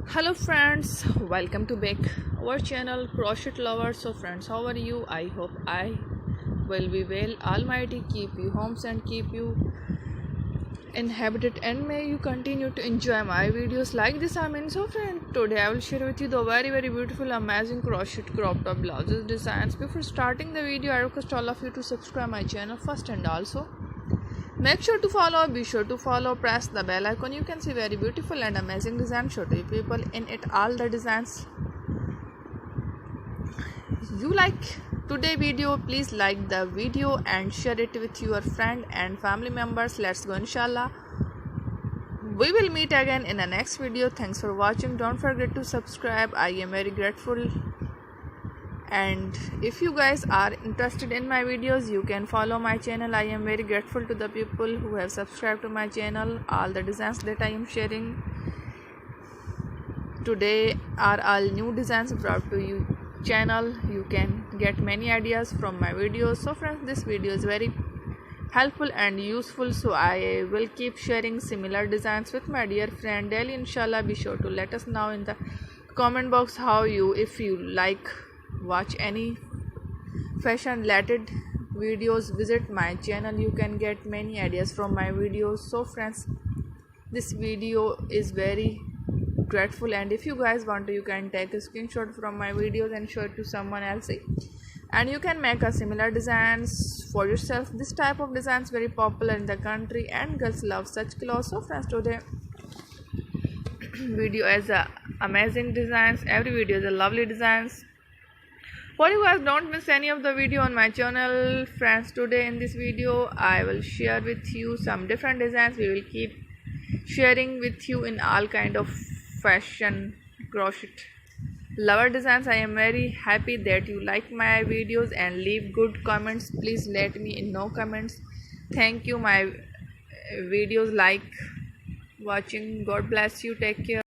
Hello friends, welcome to back our channel Crochet Lovers. So friends, how are you? I hope I will be well. Almighty keep you homes and keep you inhabited, and may you continue to enjoy my videos like this. So friend, today I will share with you the very beautiful amazing crochet crop top blouses designs. Before starting the video, I request all of you to subscribe my channel first, and also make sure to follow, be sure to follow, press the bell icon. You can see very beautiful and amazing design. Show to people in it all the designs you like. Today video, please like the video and share it with your friend and family members. Let's go, inshallah. We will meet again in the next video. Thanks for watching. Don't forget to subscribe. I am very grateful, and if you guys are interested in my videos, you can follow my channel. I am very grateful to the people who have subscribed to my channel. All the designs that I am sharing today are all new designs brought to you channel. You can get many ideas from my videos. So friends, this video is very helpful and useful, so I will keep sharing similar designs with my dear friend daily, inshallah. Be sure to let us know in the comment box how you, if you like watch any fashion related videos, visit my channel. You can get many ideas from my videos. So friends, this video is very grateful, and if you guys want to, you can take a screenshot from my videos and show it to someone else, and you can make a similar designs for yourself. This type of designs very popular in the country, and girls love such clothes. So friends, today video is a amazing designs. Every video is a lovely designs. For you guys, don't miss any of the video on my channel. Friends, today in this video I will share with you some different designs. We will keep sharing with you in all kind of fashion crochet lover designs. I am very happy that you like my videos and leave good comments. Please let me in no comments. Thank you my videos like watching. God bless you. Take care.